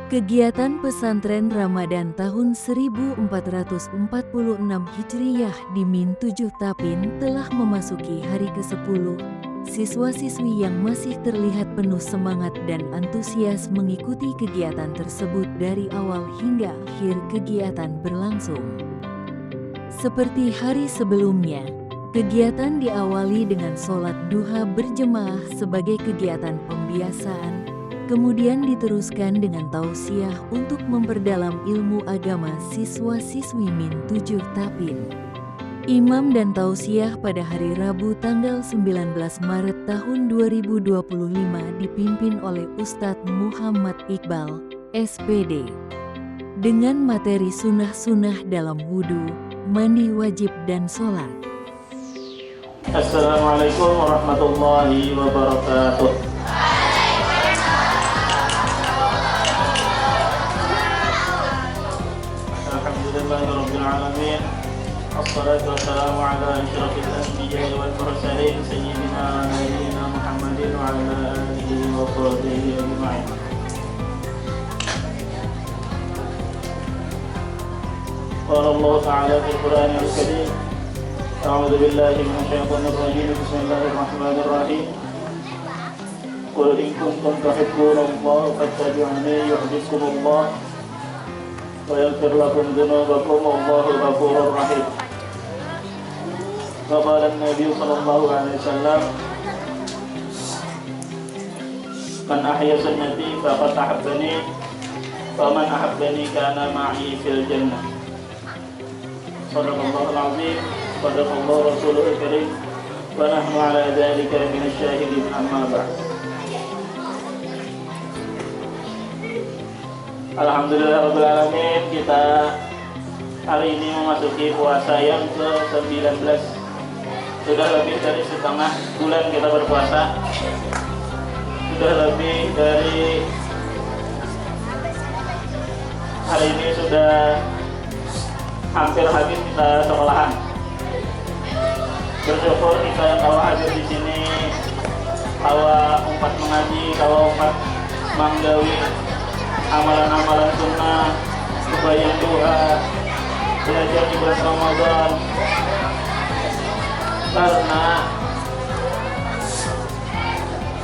Kegiatan pesantren Ramadan tahun 1446 Hijriyah di Min 7 Tapin telah memasuki hari ke-10. Siswa-siswi yang masih terlihat penuh semangat dan antusias mengikuti kegiatan tersebut dari awal hingga akhir kegiatan berlangsung. Seperti hari sebelumnya, kegiatan diawali dengan sholat duha berjemaah sebagai kegiatan pembiasaan. Kemudian diteruskan dengan tausiah untuk memperdalam ilmu agama siswa-siswi Min 7 Tapin. Imam dan tausiah pada hari Rabu tanggal 19 Maret tahun 2025 dipimpin oleh Ustadz Muhammad Iqbal, SPD. Dengan materi sunnah-sunnah dalam wudhu, mandi wajib dan sholat. Assalamualaikum warahmatullahi wabarakatuh. Alhamdulillahirabbil alamin. Wassalatu wassalamu ala asyrafil anbiya'i wal mursalin sayyidina wa nabiyyina Muhammadin wa ala alihi wa sahbihi ajma'in. Qala Allah ta'ala fil Qur'anil Karim. A'udzu billahi minasyaitonir rajim. Bismillahirrahmanirrahim. Qul in kuntum tuhibbunallaha fattabi'uni yuhibbukumullah wa yaghfir lakum dzunubakum wallahu ghafurur rahim. Wa qala an-nabiy sallallahu alaihi wasallam, man ahya sunnati faqad ahabbani wa man ahabbani kana ma'i fil jannah. Shadaqallahul azim, shadaqallahu rasuluhul karim, wa nahnu ala dzalika minasy syahidin, amma ba'd. Alhamdulillahirabbil alamin, kita hari ini memasuki puasa yang ke-19. Sudah lebih dari setengah bulan kita berpuasa. Sudah lebih dari hari ini sudah hampir habis kita sekolahan. Bersyukur kita yang kalau hadir di sini, kalau umpat mengaji, kalau umpat menggawi amalan-amalan sunnah, sembahyang duha, belajar di bulan Ramadan. Karena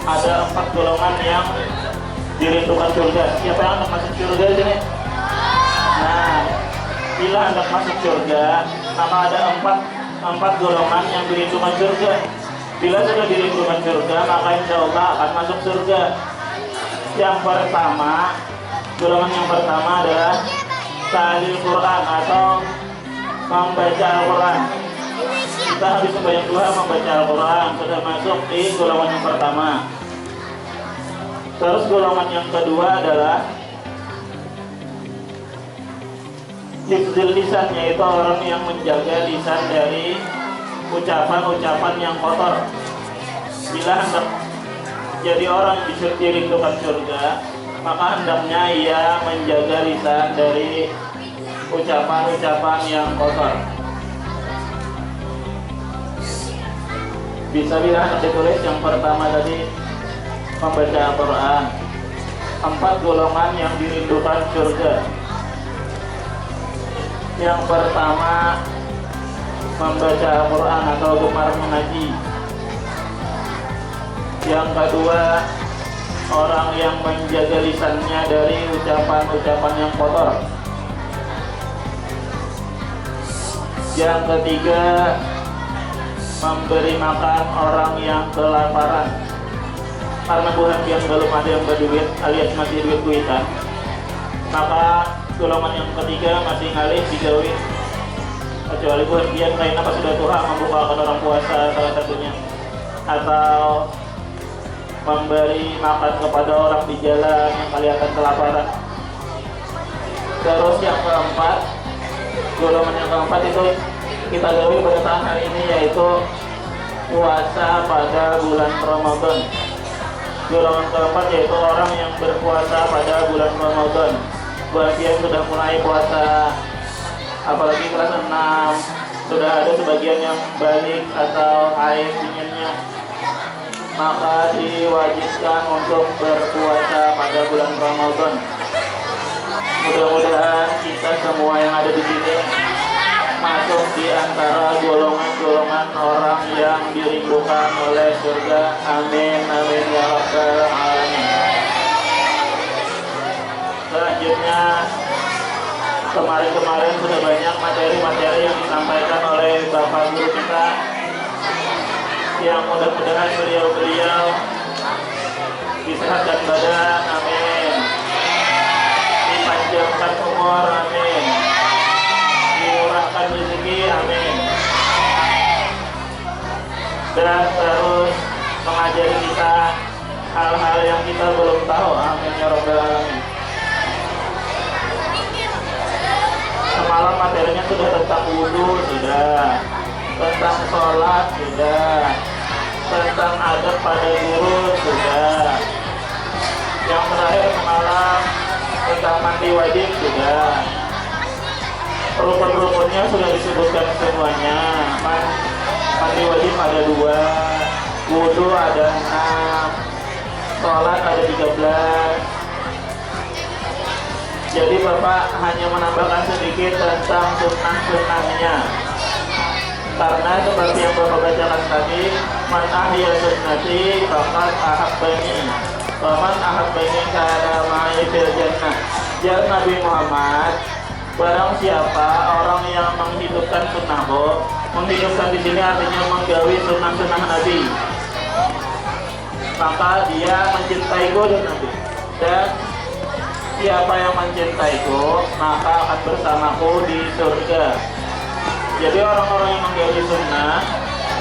ada 4 golongan yang dirindukan surga. Siapa yang hendak masuk surga di sini? Nah, bila hendak masuk surga, maka ada 4 golongan yang dirindukan surga. Bila sudah dirindukan surga, maka insya Allah akan masuk surga. Yang pertama, golongan yang pertama adalah ta'lil Quran atau membaca Al-Quran. Kita habis membayang duha membaca Al-Quran, sudah masuk di golongan yang pertama. Terus golongan yang kedua adalah hifdzul lisan, yaitu orang yang menjaga lisan dari ucapan-ucapan yang kotor. Bila hendak jadi orang yang dirindukan surga, maka hendaknya ia menjaga lisan dari ucapan-ucapan yang kotor. Bisa bila ditulis yang pertama tadi membaca Al-Quran. 4 golongan yang dirindukan surga. Yang pertama, membaca Al-Quran atau gemar mengaji. Yang kedua, orang yang menjaga lisannya dari ucapan-ucapan yang kotor. Yang ketiga, memberi makan orang yang kelaparan. Karena bukan yang belum ada yang berduit alias masih duit-duitan, maka golongan yang ketiga masih ngalih digawi. Kecuali bukan dia lain apa sudah Tuhan membukakan orang puasa salah satunya, atau memberi makan kepada orang di jalan yang kelihatan kelaparan. Terus yang keempat, golongan yang keempat itu kita gawi pada saat hari ini, yaitu puasa pada bulan Ramadan. Golongan keempat yaitu orang yang berpuasa pada bulan Ramadan. Buat yang sudah mulai puasa, apalagi kelas 6, sudah ada sebagian yang balik atau haid dinginnya, maka diwajibkan untuk berpuasa pada bulan Ramadan. Mudah-mudahan kita semua yang ada di sini masuk di antara golongan-golongan orang yang dirindukan oleh surga. Amin, amin ya rabbal alamin. Selanjutnya, kemarin-kemarin sudah banyak materi-materi yang disampaikan oleh Bapak Guru kita, yang mudah-mudahan beliau-beliau disehatkan badan, amin, dipanjangkan umur, amin, dimurahkan rezeki, amin, dan terus mengajari kita hal-hal yang kita belum tahu, amin ya rabbal alamin. Semalam materinya sudah tentang wudhu, sudah tentang sholat, sudah tentang adab pada guru, sudah yang terakhir semalam tentang mandi wajib, sudah rukun-rukunnya sudah disebutkan semuanya. Mandi wajib ada 2, wudhu ada 6, sholat ada 13. Jadi Bapak hanya menambahkan sedikit tentang sunnah-sunnahnya, karena seperti yang Bapak bacakan tadi, man ahya sunnati faqad ahabbani wa man ahabbani kana ma'i fil jannah. Ya Nabi Muhammad, barang siapa orang yang menghidupkan sunnahku, menghidupkan di sini artinya menggawi sunnah-sunnah Nabi, maka dia mencintaiku dan Nabi. Dan siapa yang mencintaiku, maka akan bersamaku di surga. Jadi orang-orang yang menggawi sunnah,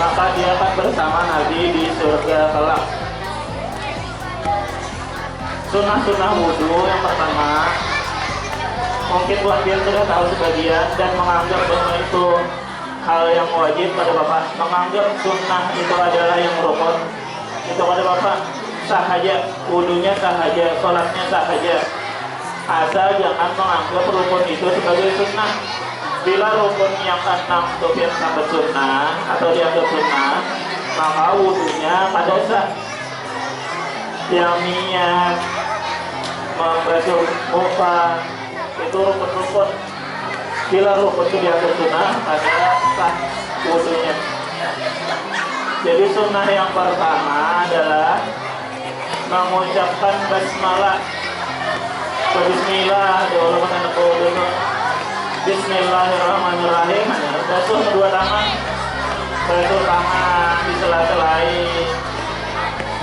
maka dia akan bersama Nabi di surga kelak. Sunnah-sunnah wudhu yang pertama, mungkin sebagian sudah tahu sebagian dan menganggap bahwa itu hal yang wajib pada Bapak. Menganggap sunnah itu adalah yang rukun, itu pada Bapak sah saja, wudhunya sah saja, sholatnya sah saja. Asal jangan menganggap rukun itu sebagai sunnah. Bila rukun yang 6 itu sampai sunnah atau dianggap sunnah, maka wudhunya pada sah. Yang niat membasuh muka itu rukun-rukun. Bila rukun itu dianggap sunnah, maka sah wudhunya. Jadi sunnah yang pertama adalah mengucapkan basmalah. Bismillah, Bismillahirrahmanirrahim. Basuh kedua tangan, basuh tangan di sela-selai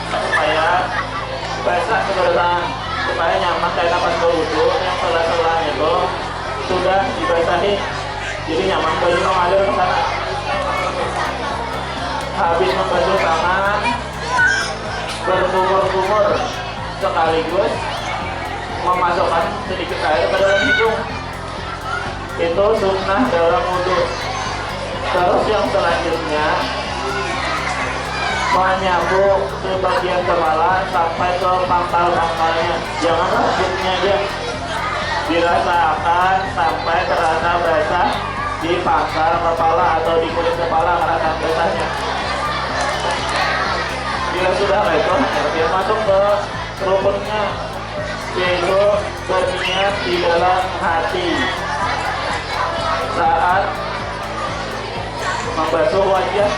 supaya basah kedua tangan, supaya nyaman kayak napas berwudu. Yang sela-selanya itu sudah dibasahi, jadi nyaman baju mengalir ke sana. Habis membasuh tangan, berkumur-kumur sekaligus memasukkan sedikit air ke dalam hidung. Itu sunnah dalam wudhu. Terus yang selanjutnya, menyapu sebagian kepala sampai ke pangkal-pangkalnya. Jangan rambutnya aja, dirasakan sampai terasa basah di pangkal kepala atau di kulit kepala, merasa basahnya. Bila sudah itu, dia masuk ke rukunnya, yaitu berniat di dalam hati. Saat membasuh wajah,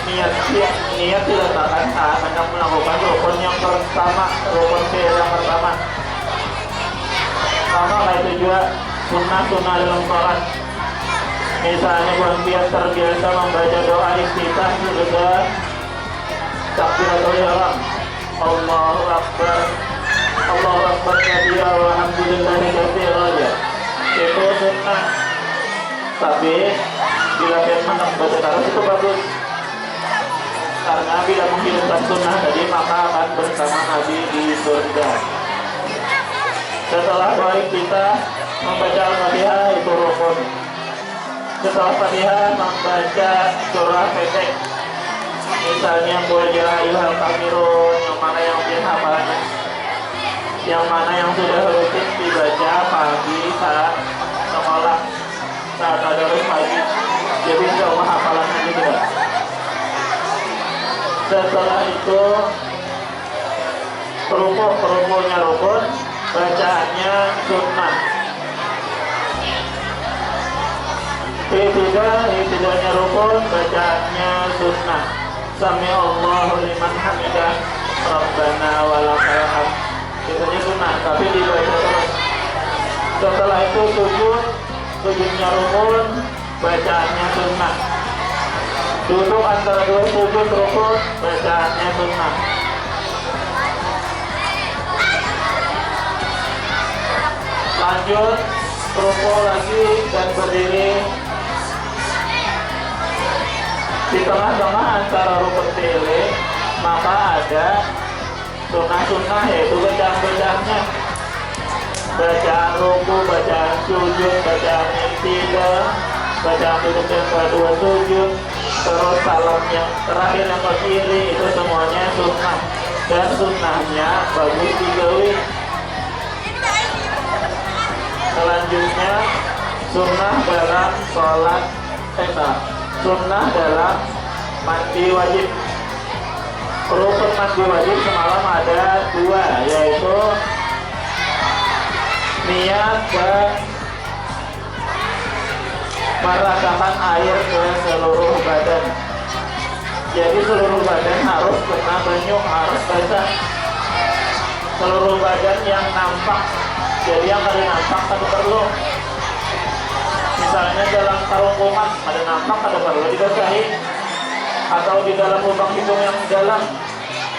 niat diletakkan saat hendak melakukan rukun yang pertama, rukun yang pertama. Sama kayak itu juga sunnah-sunnah dalam sholat. Misalnya dia terbiasa membaca doa iftitah sudah takbiratul ihram, Allahu Akbar, Allahu Akbar kabira walhamdulillahi katsira, itu sunnah. Tapi bila dia baca terus itu bagus, karena bila menghidupkan sunnah tadi maka akan bersama Nabi di surga. Setelah baik kita membaca Al-Fatihah itu rukun. Setelah Fatihah membaca surah pendek, misalnya Qul ya ayyuhal kafirun, yang mana yang mungkin hafalannya, yang mana yang sudah rutin dibaca pagi saat sekolah, saat ada pagi. Jadi insya Allah hafalannya juga. Setelah itu kerukunya rukun, bacaannya sunnah. Iktidanya rukun, bacaannya sunnah. Sami Allahu liman hamidah, Rabbana walakal hamd. Biasanya sunnah, tapi dibaca terus. Setelah itu sujudnya rukun, bacaannya sunnah. Duduk antara dua sujud rukun, bacaannya sunnah. Lanjut rukun lagi dan berdiri. Di tengah-tengah antara rukun tele, maka ada sunnah-sunnah, yaitu bacaan-bacaannya. Bacaan ruku, bacaan sujud, bacaan iktidal, bacaan duduk yang kedua sujud, terus salam yang terakhir yang ke kiri, itu semuanya sunnah. Dan sunnahnya bagus digawi. Selanjutnya sunnah dalam sholat sunnah dalam mandi wajib. Rukun mandi wajib semalam ada dua, yaitu niat dan merasakan air ke seluruh badan. Jadi seluruh badan harus kena banyu, harus basah. Seluruh badan yang nampak. Jadi yang ada nampak ada perlu. Misalnya dalam karungkungan ada nampak ada perlu dibasahi. Atau di dalam lubang hidung yang dalam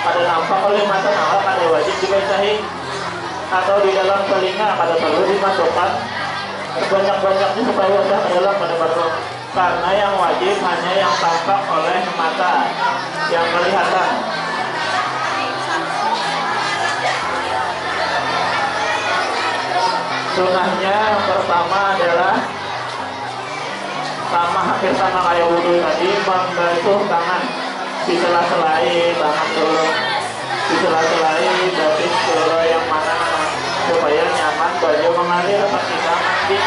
ada nampak oleh mata nampak ada wajib dibasahi. Atau di dalam telinga pada perlu dimasukkan sebanyak-banyaknya supaya wajah ke dalam pada perlu. Karena yang wajib hanya yang tampak oleh mata, yang kelihatan. Sunnahnya yang pertama adalah hampir sama kayak wudhu tadi, membasuh tangan di sela-selai tangan dulu, di sela-selai batis dulu yang mana supaya nyaman baju mengalir pas kita mandi.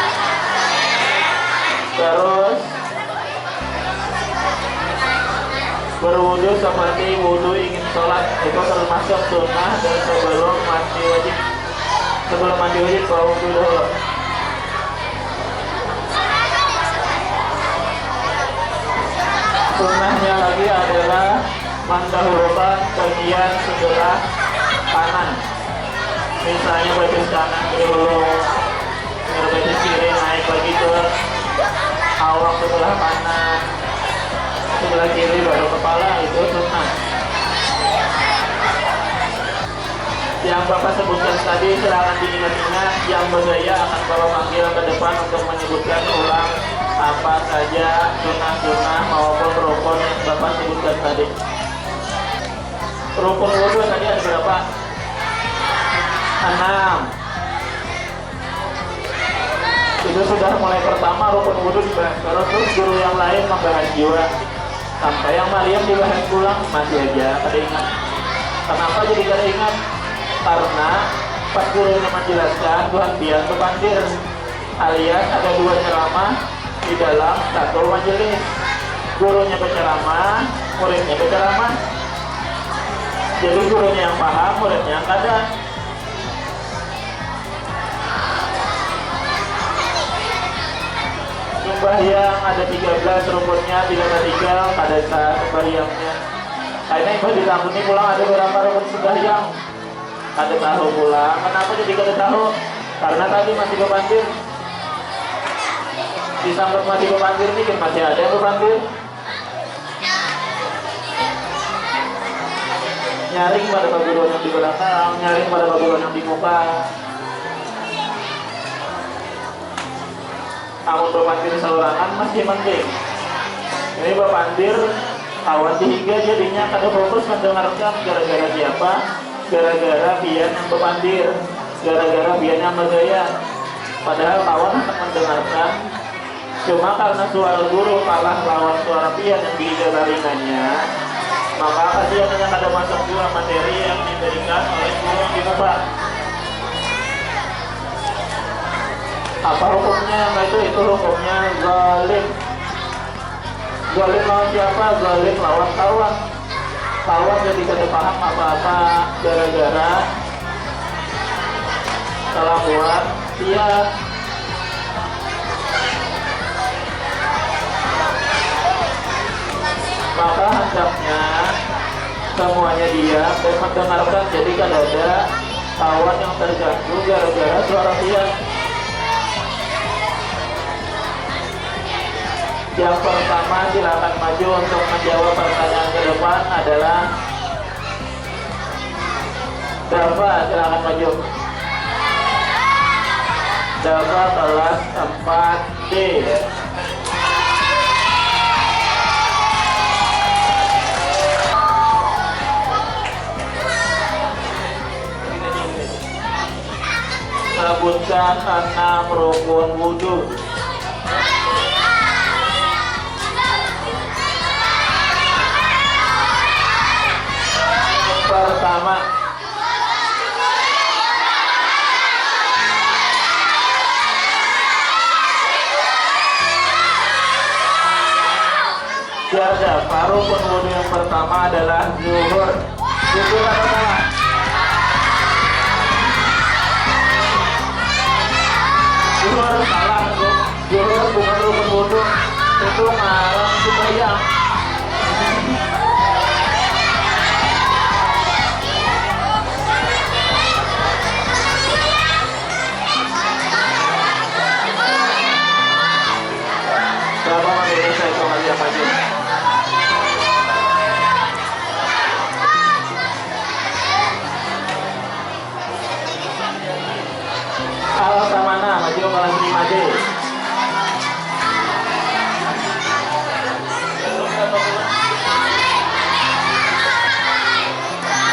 Terus berwudhu seperti wudhu ingin sholat, itu termasuk sunnah. Dan sebelum mandi wajib berwudhu dulu. Sunnahnya lagi adalah mendahulukan bagian sebelah kanan. Misalnya bagian kanan dulu, bagian kiri naik lagi ke awak sebelah kanan, sebelah kiri baru kepala, itu sunnah. Yang Bapak sebutkan tadi silakan diingat-ingat. Yang berjaya akan Bapak panggil ke depan untuk menyebutkan ulang apa saja sunnah-sunnah maupun rukun yang Bapak sebutkan tadi. Rukun wudhu tadi ada berapa? 6. Itu sudah mulai pertama rukun wudhu dibahas. Terus guru yang lain membahas jiwa. Sampai yang Maryam dibahas pulang masih aja kada ingat. Kenapa jadi kada ingat? Karena pas gurunya menjelaskan Tuhan biar kepandir, alias ada dua ceramah di dalam satu majelis. Gurunya berceramah, muridnya berceramah. Jadi gurunya yang paham, muridnya yang kada. Sembahyang ada 13 rukunnya, tidak ada 3, kada sah sembahyangnya. Karena ibu ditanggung pulang ada berapa rukun sembahyang? Kada tahu pula. Kenapa jadi kada tahu? Karena tadi masih kepandir. Disambut masih kepandir nih, masih ada yang kepandir. Nyaring pada bagulan yang di belakang, nyaring pada bagulan yang di muka. Kamu berpandir selorangan masih mending. Ini berpandir kawan tiga jadinya kada fokus mendengarkan. Gara-gara siapa? Gara-gara bian yang berpandir, gara-gara bian yang bergaya. Padahal kawan akan mendengarkan, cuma karena suara guru kalah lawan suara pian yang dijabaringannya, maka kasihannya kada masuk juga materi yang diberikan oleh guru yang di muka. Apa hukumnya? Itu hukumnya zalim. Zalim lawan siapa? Zalim lawan kawan. Kawan jadi kada paham apa-apa gara-gara salam buat Tia. Maka hendaknya semuanya diam dan mendengarkan, jadi kan ada kawan yang terganggu gara-gara suara Tia. Yang pertama silakan maju untuk menjawab pertanyaan ke depan adalah Dava, silakan maju. Dava kelas 4D. Sebutkan 6 rukun wudhu. Pertama, siapa? Rukun wudhu yang pertama adalah zuhur. Zuhur apa salah? Zuhur salah. Zuhur bukan rukun wudhu, itu ngarang sembahyang. Berapa menit saya coba lihat maju. Alasan mana? Maju kelas 5D.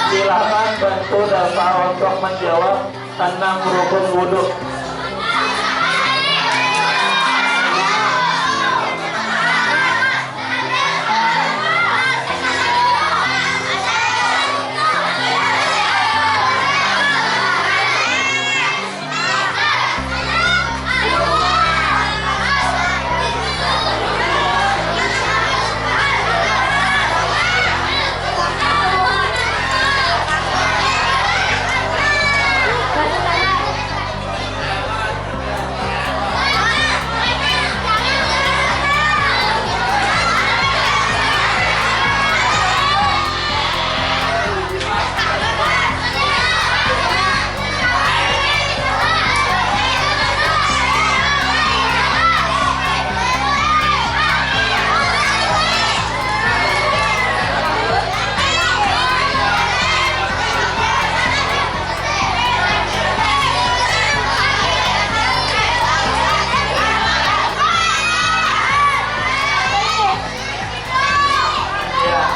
Silakan bantu Dava untuk menjawab 6 rukun wudhu.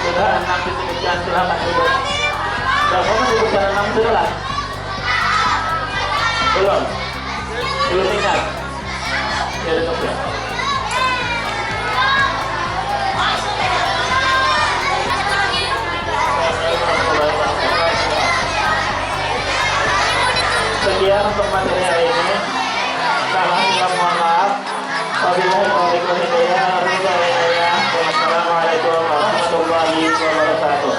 Sudah 6 disebutkan, silakan duduk. Dava menyebutkan 6 sudah? Belum? Belum ingat? Ya duduk ya. Sekian untuk materi hari ini. Salam, mohon maaf. Wabillahi taufiq wal hidayah. Wassalamualaikum warahmatullahi wabarakatuh.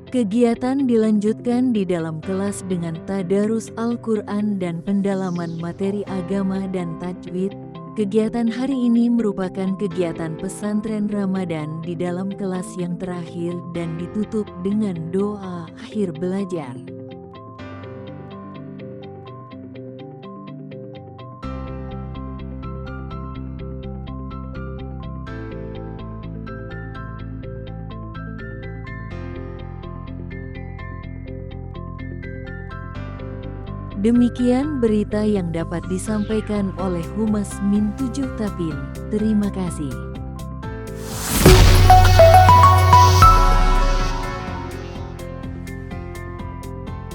Kegiatan dilanjutkan di dalam kelas dengan tadarus Al-Quran dan pendalaman materi agama dan tajwid. Kegiatan hari ini merupakan kegiatan pesantren Ramadan di dalam kelas yang terakhir dan ditutup dengan doa akhir belajar. Demikian berita yang dapat disampaikan oleh Humas Min 7 Tapin. Terima kasih.